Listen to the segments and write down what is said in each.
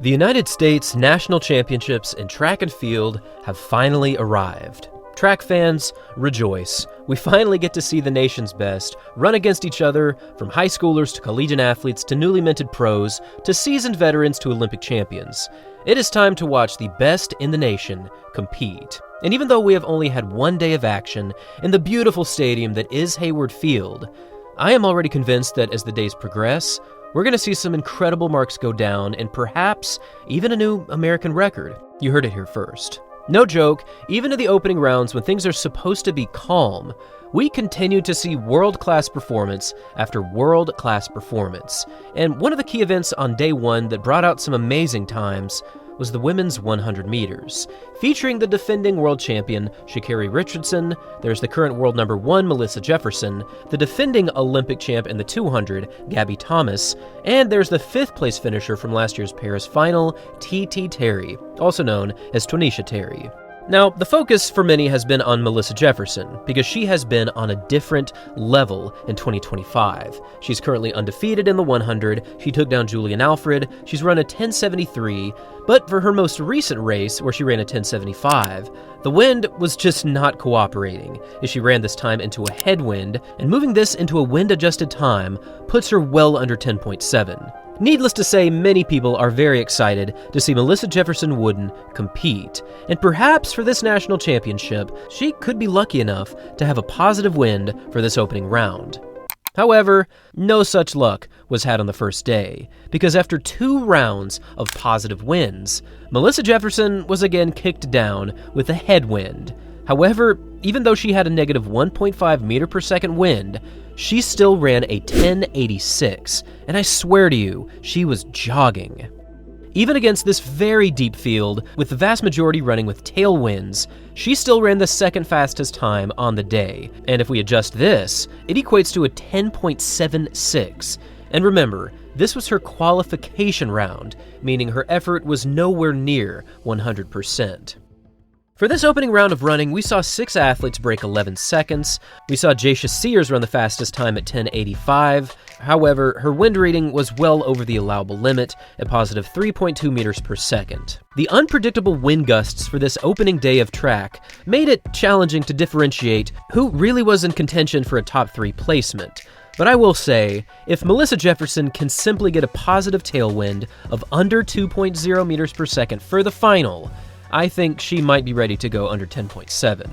The United States National Championships in track and field have finally arrived. Track fans, rejoice. We finally get to see the nation's best run against each other, from high schoolers to collegiate athletes to newly minted pros to seasoned veterans to Olympic champions. It is time to watch the best in the nation compete. And even though we have only had one day of action in the beautiful stadium that is Hayward Field, I am already convinced that as the days progress, we're going to see some incredible marks go down and perhaps even a new American record. You heard it here first. No joke, even in the opening rounds when things are supposed to be calm, we continue to see world-class performance after world-class performance. And one of the key events on day one that brought out some amazing times was the women's 100 meters. Featuring the defending world champion, Sha'carri Richardson, there's the current world number one, Melissa Jefferson, the defending Olympic champ in the 200, Gabby Thomas, and there's the fifth place finisher from last year's Paris final, T.T. Terry, also known as Tonisha Terry. Now, the focus for many has been on Melissa Jefferson, because she has been on a different level in 2025. She's currently undefeated in the 100, she took down Julian Alfred, she's run a 10.73, but for her most recent race, where she ran a 10.75, the wind was just not cooperating, as she ran this time into a headwind, and moving this into a wind-adjusted time puts her well under 10.7. Needless to say, many people are very excited to see Melissa Jefferson Wooden compete, and perhaps for this national championship, she could be lucky enough to have a positive wind for this opening round. However, no such luck was had on the first day, because after 2 rounds of positive winds, Melissa Jefferson was again kicked down with a headwind. However, even though she had a negative 1.5 meter per second wind, she still ran a 10.86, and I swear to you, she was jogging. Even against this very deep field, with the vast majority running with tailwinds, she still ran the second fastest time on the day, and if we adjust this, it equates to a 10.76. And remember, this was her qualification round, meaning her effort was nowhere near 100%. For this opening round of running, we saw 6 athletes break 11 seconds. We saw Jacia Sears run the fastest time at 10.85. However, her wind reading was well over the allowable limit at positive 3.2 meters per second. The unpredictable wind gusts for this opening day of track made it challenging to differentiate who really was in contention for a top 3 placement. But I will say, if Melissa Jefferson can simply get a positive tailwind of under 2.0 meters per second for the final, I think she might be ready to go under 10.7.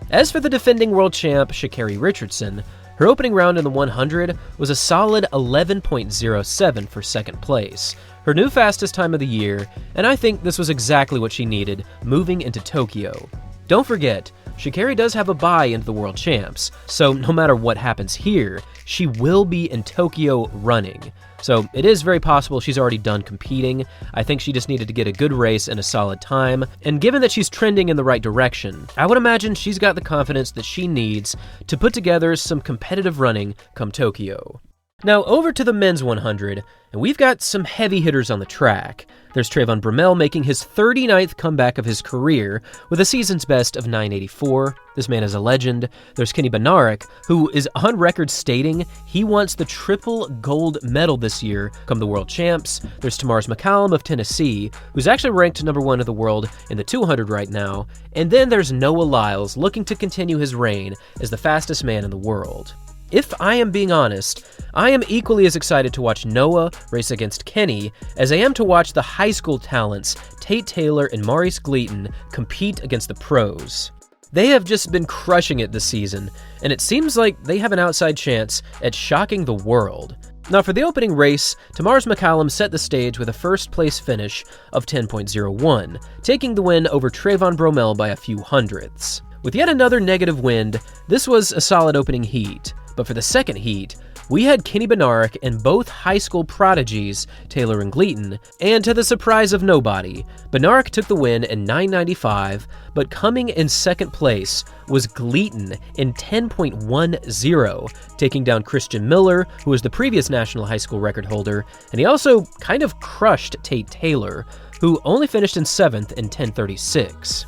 As for the defending world champ, Sha'carri Richardson, her opening round in the 100 was a solid 11.07 for second place, her new fastest time of the year, and I think this was exactly what she needed moving into Tokyo. Don't forget, Sha'carri does have a bye into the world champs, so no matter what happens here, she will be in Tokyo running. So it is very possible she's already done competing. I think she just needed to get a good race and a solid time, and given that she's trending in the right direction, I would imagine she's got the confidence that she needs to put together some competitive running come Tokyo. Now over to the men's 100, and we've got some heavy hitters on the track. There's Trayvon Bromell making his 39th comeback of his career with a season's best of 9.84. This man is a legend. There's Kenny Bednarek, who is on record stating he wants the triple gold medal this year come the world champs. There's Tamars McCallum of Tennessee, who's actually ranked number 1 of the world in the 200 right now. And then there's Noah Lyles looking to continue his reign as the fastest man in the world. If I am being honest, I am equally as excited to watch Noah race against Kenny as I am to watch the high school talents Tate Taylor and Maurice Gleaton compete against the pros. They have just been crushing it this season, and it seems like they have an outside chance at shocking the world. Now for the opening race, Tamars McCallum set the stage with a first place finish of 10.01, taking the win over Trayvon Bromell by a few hundredths. With yet another negative wind, this was a solid opening heat. But for the second heat, we had Kenny Bednarek and both high school prodigies, Taylor and Gleaton, and to the surprise of nobody, Bednarek took the win in 9.95, but coming in second place was Gleaton in 10.10, taking down Christian Miller, who was the previous national high school record holder, and he also kind of crushed Tate Taylor, who only finished in 7th in 10.36.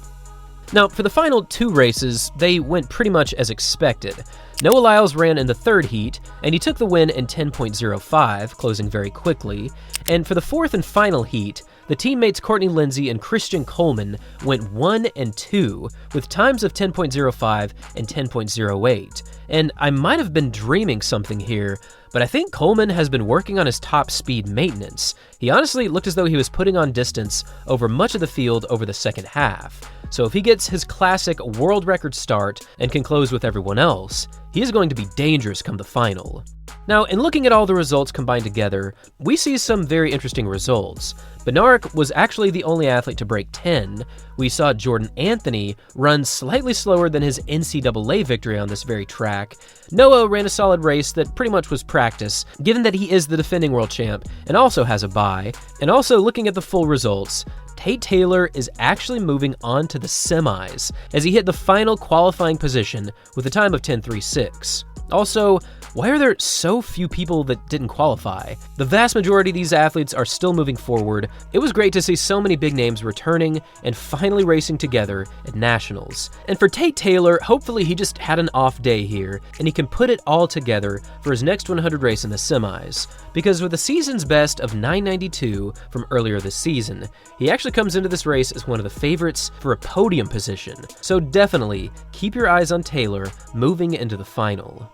Now, for the final 2 races, they went pretty much as expected. Noah Lyles ran in the 3rd heat, and he took the win in 10.05, closing very quickly. And for the 4th and final heat, The teammates Courtney Lindsay and Christian Coleman went 1 and 2 with times of 10.05 and 10.08. And I might have been dreaming something here, but I think Coleman has been working on his top speed maintenance. He honestly looked as though he was putting on distance over much of the field over the second half. So if he gets his classic world record start and can close with everyone else, he is going to be dangerous come the final. Now, in looking at all the results combined together, we see some very interesting results. Bednarik was actually the only athlete to break 10. We saw Jordan Anthony run slightly slower than his NCAA victory on this very track. Noah ran a solid race that pretty much was practice, given that he is the defending world champ and also has a bye. And also, looking at the full results, Tate Taylor is actually moving on to the semis, as he hit the final qualifying position with a time of 10.36. Also, why are there so few people that didn't qualify? The vast majority of these athletes are still moving forward. It was great to see so many big names returning and finally racing together at Nationals. And for Tate Taylor, hopefully he just had an off day here, and he can put it all together for his next 100 race in the semis. Because with the season's best of 992 from earlier this season, he actually comes into this race as one of the favorites for a podium position. So definitely keep your eyes on Taylor moving into the final.